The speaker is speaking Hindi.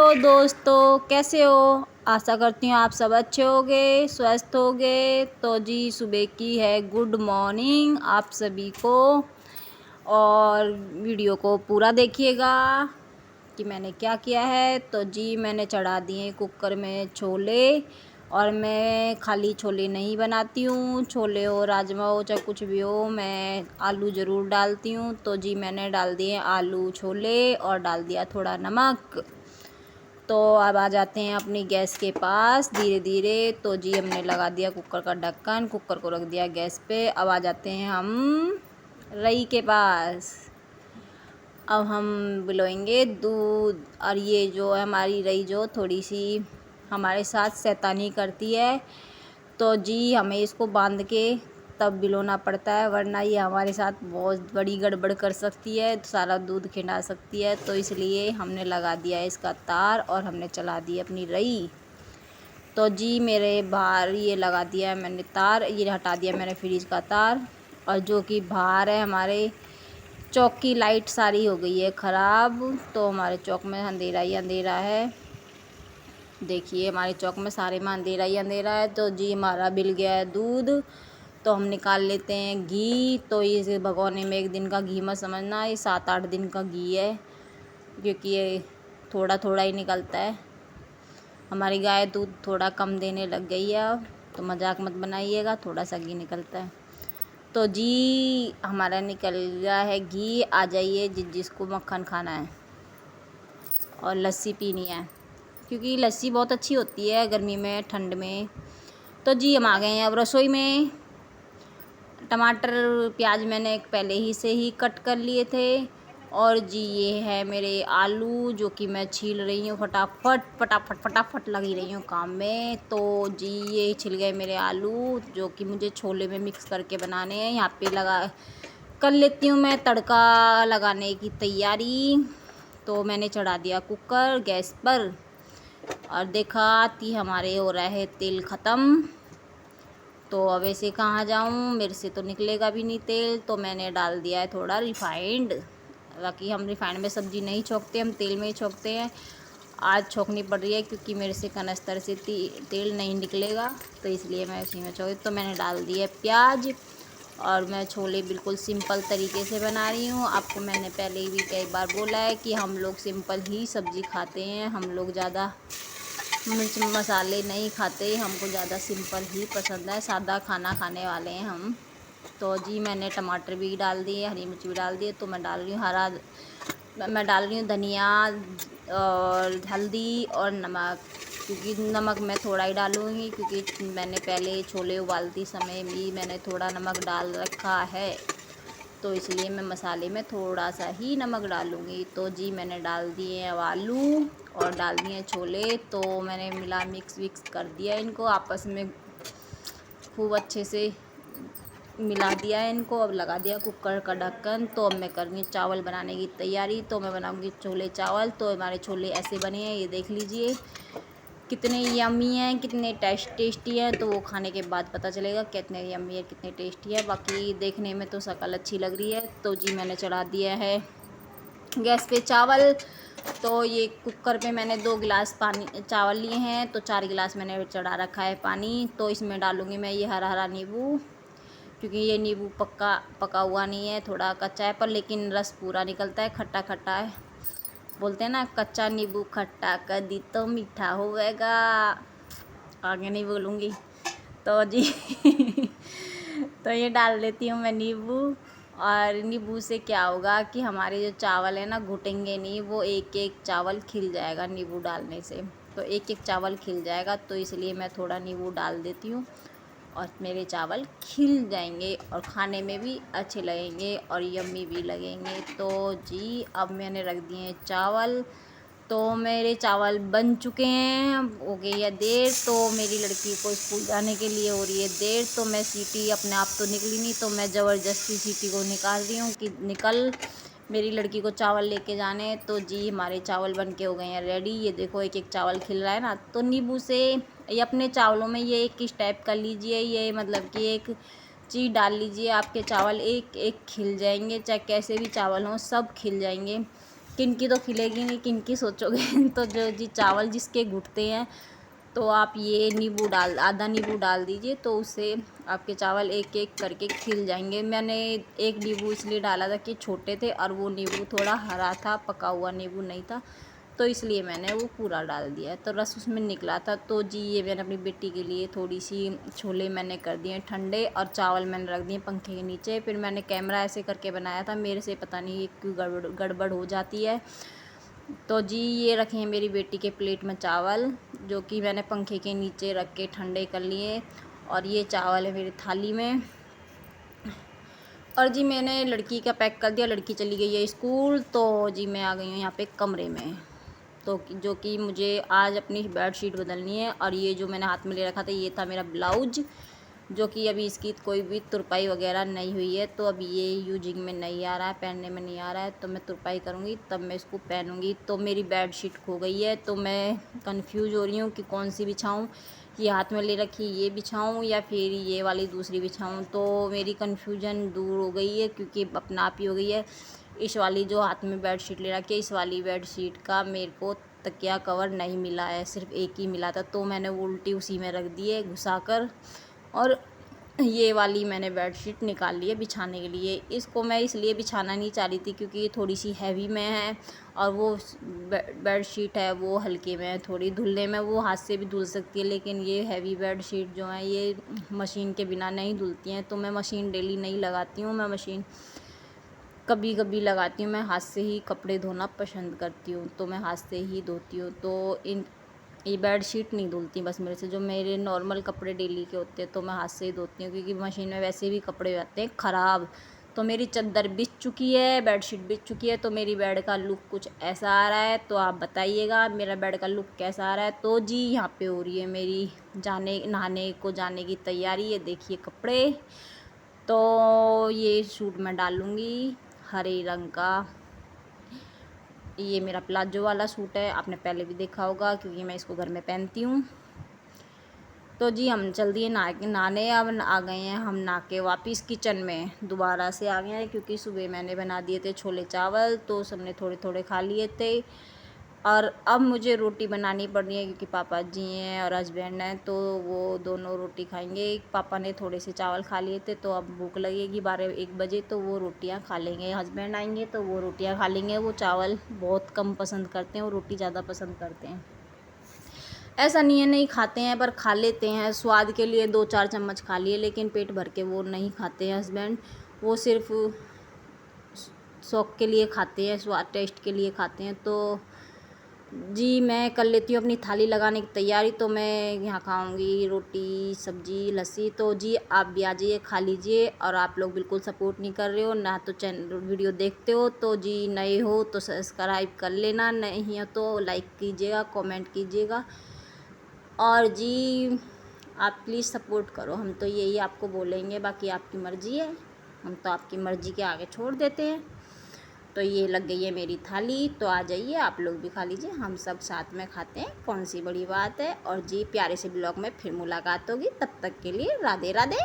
दोस्तों, कैसे हो? आशा करती हूँ आप सब अच्छे होंगे, स्वस्थ होंगे। तो जी सुबह की है गुड मॉर्निंग आप सभी को। और वीडियो को पूरा देखिएगा कि मैंने क्या किया है। तो जी मैंने चढ़ा दिए कुकर में छोले। और मैं खाली छोले नहीं बनाती हूँ, छोले हो राजमा हो चाहे कुछ भी हो, मैं आलू ज़रूर डालती हूँ। तो जी मैंने डाल दिए आलू छोले और डाल दिया थोड़ा नमक। तो अब आ जाते हैं अपनी गैस के पास धीरे धीरे। तो जी हमने लगा दिया कुकर का ढक्कन, कुकर को रख दिया गैस पे। अब आ जाते हैं हम रई के पास। अब हम बिलोएंगे दूध। और ये जो है हमारी रई जो थोड़ी सी हमारे साथ शैतानी करती है, तो जी हमें इसको बांध के तब बिलोना पड़ता है, वरना ये हमारे साथ बहुत बड़ी गड़बड़ कर सकती है, सारा दूध खिंडा सकती है। तो इसलिए हमने लगा दिया इसका तार और हमने चला दी अपनी रई। तो जी मेरे बाहर ये लगा दिया है मैंने तार, ये हटा दिया मैंने फ्रिज का तार। और जो कि बाहर है हमारे चौक की लाइट सारी हो गई है ख़राब। तो हमारे चौक में अंधेरा ही अंधेरा है। देखिए हमारे चौक में सारे में अंधेरा ही अंधेरा है। तो जी हमारा बिल गया है दूध। तो हम निकाल लेते हैं घी। तो इस भगोने में एक दिन का घी मत समझना, ये 7-8 दिन का घी है, क्योंकि ये थोड़ा थोड़ा ही निकलता है। हमारी गाय दूध थोड़ा कम देने लग गई है अब, तो मजाक मत बनाइएगा, थोड़ा सा घी निकलता है। तो जी हमारा निकल गया है घी। आ जाइए जिसको मक्खन खाना है और लस्सी पीनी है, क्योंकि लस्सी बहुत अच्छी होती है गर्मी में ठंड में। तो जी हम आ गए हैं अब रसोई में। टमाटर प्याज मैंने पहले ही से ही कट कर लिए थे। और जी ये है मेरे आलू जो कि मैं छील रही हूँ, फटाफट फटाफट फटाफट लगी रही हूँ काम में। तो जी ये छिल गए मेरे आलू जो कि मुझे छोले में मिक्स करके बनाने हैं। यहाँ पे लगा कर लेती हूँ मैं तड़का लगाने की तैयारी। तो मैंने चढ़ा दिया कुकर गैस पर और देखा कि हमारे हो रहा है तेल ख़त्म। तो अब ऐसे कहाँ जाऊँ, मेरे से तो निकलेगा भी नहीं तेल। तो मैंने डाल दिया है थोड़ा रिफाइंड। बाकी हम रिफाइंड में सब्ज़ी नहीं छोंकते, हम तेल में ही छोंकते हैं। आज छोंकनी पड़ रही है क्योंकि मेरे से कनस्तर से तेल नहीं निकलेगा, तो इसलिए मैं उसी में छोंक। तो मैंने डाल दिया प्याज। और मैं छोले बिल्कुल सिंपल तरीके से बना रही हूँ। आपको मैंने पहले भी कई बार बोला है कि हम लोग सिंपल ही सब्ज़ी खाते हैं, हम लोग ज़्यादा मिर्च मसाले नहीं खाते, हमको ज़्यादा सिंपल ही पसंद है, सादा खाना खाने वाले हैं हम। तो जी मैंने टमाटर भी डाल दिए, हरी मिर्च भी डाल दिए। तो मैं डाल रही हूँ मैं डाल रही हूँ धनिया और हल्दी और नमक, क्योंकि नमक मैं थोड़ा ही डालूँगी, क्योंकि मैंने पहले छोले उबालती समय भी मैंने थोड़ा नमक डाल रखा है। तो इसलिए मैं मसाले में थोड़ा सा ही नमक डालूँगी। तो जी मैंने डाल दिए अब आलू और डाल दिए छोले। तो मैंने मिला मिक्स कर दिया इनको आपस में, खूब अच्छे से मिला दिया है इनको। अब लगा दिया कुकर का ढक्कन। तो अब मैं कर रही हूँ चावल बनाने की तैयारी। तो मैं बनाऊँगी छोले चावल। तो हमारे छोले ऐसे बने हैं, ये देख लीजिए कितने यम्मी हैं, कितने टेस्टी हैं। तो वो खाने के बाद पता चलेगा कितने यम्मी है, कितने टेस्टी है। बाकी देखने में तो शक्ल अच्छी लग रही है। तो जी मैंने चढ़ा दिया है गैस पे चावल। तो ये कुकर पे मैंने 2 गिलास पानी चावल लिए हैं, तो 4 गिलास मैंने चढ़ा रखा है पानी। तो इसमें डालूँगी मैं ये हरा हरा नींबू, क्योंकि ये नींबू पका हुआ नहीं है, थोड़ा कच्चा है, पर लेकिन रस पूरा निकलता है, खट्टा खट्टा है। बोलते हैं ना कच्चा नींबू खट्टा कदी तो मीठा होएगा। आगे नहीं बोलूँगी। तो जी तो ये डाल देती हूँ मैं नींबू। और नींबू से क्या होगा कि हमारे जो चावल है ना घुटेंगे नहीं, वो एक एक चावल खिल जाएगा नींबू डालने से। तो एक एक चावल खिल जाएगा, तो इसलिए मैं थोड़ा नींबू डाल देती हूँ और मेरे चावल खिल जाएंगे और खाने में भी अच्छे लगेंगे और यम्मी भी लगेंगे। तो जी अब मैंने रख दिए हैं चावल। तो मेरे चावल बन चुके हैं, हो गई है देर। तो मेरी लड़की को स्कूल जाने के लिए हो रही है देर। तो मैं सीटी अपने आप तो निकली नहीं, तो मैं ज़बरदस्ती सीटी को निकाल रही हूँ कि निकल, मेरी लड़की को चावल लेके जाने हैं। तो जी हमारे चावल बन के हो गए हैं रेडी। ये देखो एक एक चावल खिल रहा है ना। तो नींबू से ये अपने चावलों में ये एक किस टाइप कर लीजिए, ये मतलब कि एक चीज़ डाल लीजिए, आपके चावल एक एक खिल जाएंगे, चाहे कैसे भी चावल हों सब खिल जाएंगे। किन की तो खिलेगी नहीं, किन की सोचोगे। तो जो जी चावल जिसके घुटते हैं तो आप ये नींबू डाल, आधा नींबू डाल दीजिए, तो उससे आपके चावल एक एक करके खिल जाएंगे। मैंने एक नींबू इसलिए डाला था कि छोटे थे और वो नींबू थोड़ा हरा था, पका हुआ नींबू नहीं था, तो इसलिए मैंने वो पूरा डाल दिया, तो रस उसमें निकला था। तो जी ये मैंने अपनी बेटी के लिए थोड़ी सी छोले मैंने कर दिए ठंडे और चावल मैंने रख दिए पंखे के नीचे। फिर मैंने कैमरा ऐसे करके बनाया था, मेरे से पता नहीं क्यों गड़बड़ हो जाती है। तो जी ये रखे हैं मेरी बेटी के प्लेट में चावल, जो कि मैंने पंखे के नीचे रख के ठंडे कर लिए, और ये चावल है मेरी थाली में। और जी मैंने लड़की का पैक कर दिया, लड़की चली गई है स्कूल। तो जी मैं आ गई हूँ यहाँ पे कमरे में, तो जो कि मुझे आज अपनी बेडशीट बदलनी है। और ये जो मैंने हाथ में ले रखा था ये था मेरा ब्लाउज, जो कि अभी इसकी कोई भी तुरपाई वगैरह नहीं हुई है, तो अभी ये यूजिंग में नहीं आ रहा है, पहनने में नहीं आ रहा है, तो मैं तुरपाई करूँगी तब मैं इसको पहनूँगी। तो मेरी बेडशीट खो गई है, तो मैं कंफ्यूज हो रही हूँ कि कौन सी बिछाऊँ, ये हाथ में ले रखी ये बिछाऊँ या फिर ये वाली दूसरी बिछाऊँ। तो मेरी कन्फ्यूजन दूर हो गई है, क्योंकि अपना आप ही हो गई है। इस वाली जो हाथ में बेडशीट ले रखी है, इस वाली बेडशीट का मेरे को तकिया कवर नहीं मिला है, सिर्फ एक ही मिला था, तो मैंने वो उल्टी उसी में रख दी है घुसा कर। और ये वाली मैंने बेडशीट निकाल ली है बिछाने के लिए। इसको मैं इसलिए बिछाना नहीं चाह रही थी क्योंकि ये थोड़ी सी हैवी में है, और वो बेडशीट है वो हल्के में है, थोड़ी धुलने में वो हाथ से भी धुल सकती है, लेकिन ये हैवी बेडशीट जो है ये मशीन के बिना नहीं धुलती हैं। तो मैं मशीन डेली नहीं लगाती हूँ, मैं मशीन कभी कभी लगाती हूँ। मैं हाथ से ही कपड़े धोना पसंद करती हूँ, तो मैं हाथ से ही धोती हूँ। तो ये बेडशीट नहीं धुलती बस मेरे से, जो मेरे नॉर्मल कपड़े डेली के होते हैं तो मैं हाथ से ही धोती हूँ, क्योंकि मशीन में वैसे भी कपड़े आते हैं ख़राब। तो मेरी चादर बिछ चुकी है, बेडशीट बिछ चुकी है, तो मेरी बेड का लुक कुछ ऐसा आ रहा है। तो आप बताइएगा मेरा बेड का लुक कैसा आ रहा है। तो जी यहाँ पे हो रही है मेरी नहाने को जाने की तैयारी। ये देखिए कपड़े, तो ये सूट मैं डालूँगी हरे रंग का। ये मेरा प्लाजो वाला सूट है, आपने पहले भी देखा होगा क्योंकि मैं इसको घर में पहनती हूँ। तो जी हम चल दिए नहाने। अब आ गए हैं हम नहा के वापस किचन में, दोबारा से आ गए हैं, क्योंकि सुबह मैंने बना दिए थे छोले चावल, तो सबने थोड़े थोड़े खा लिए थे। और अब मुझे रोटी बनानी पड़ रही है, क्योंकि पापा जी हैं और हस्बैंड हैं, तो वो दोनों रोटी खाएंगे। पापा ने थोड़े से चावल खा लिए थे, तो अब भूख लगेगी 12-1 बजे, तो वो रोटियां खा लेंगे। हस्बैंड आएंगे तो वो रोटियां खा लेंगे। वो चावल बहुत कम पसंद करते हैं, वो रोटी ज़्यादा पसंद करते हैं। ऐसा नहीं है नहीं खाते हैं, पर खा लेते हैं स्वाद के लिए, 2-4 चम्मच खा लिए, लेकिन पेट भर के वो नहीं खाते हैं हस्बैंड। वो सिर्फ शौक के लिए खाते हैं, स्वाद टेस्ट के लिए खाते हैं। तो जी मैं कर लेती हूँ अपनी थाली लगाने की तैयारी। तो मैं यहाँ खाऊंगी रोटी सब्जी लस्सी। तो जी आप भी आ जाइए, खा लीजिए। और आप लोग बिल्कुल सपोर्ट नहीं कर रहे हो ना, तो चैनल वीडियो देखते हो तो जी नए हो तो सब्सक्राइब कर लेना, नहीं हो तो लाइक कीजिएगा, कमेंट कीजिएगा। और जी आप प्लीज़ सपोर्ट करो, हम तो यही आपको बोलेंगे, बाकी आपकी मर्ज़ी है, हम तो आपकी मर्ज़ी के आगे छोड़ देते हैं। तो ये लग गई है मेरी थाली, तो आ जाइए आप लोग भी खा लीजिए, हम सब साथ में खाते हैं, कौन सी बड़ी बात है। और जी प्यारे से ब्लॉग में फिर मुलाकात होगी, तब तक के लिए राधे राधे।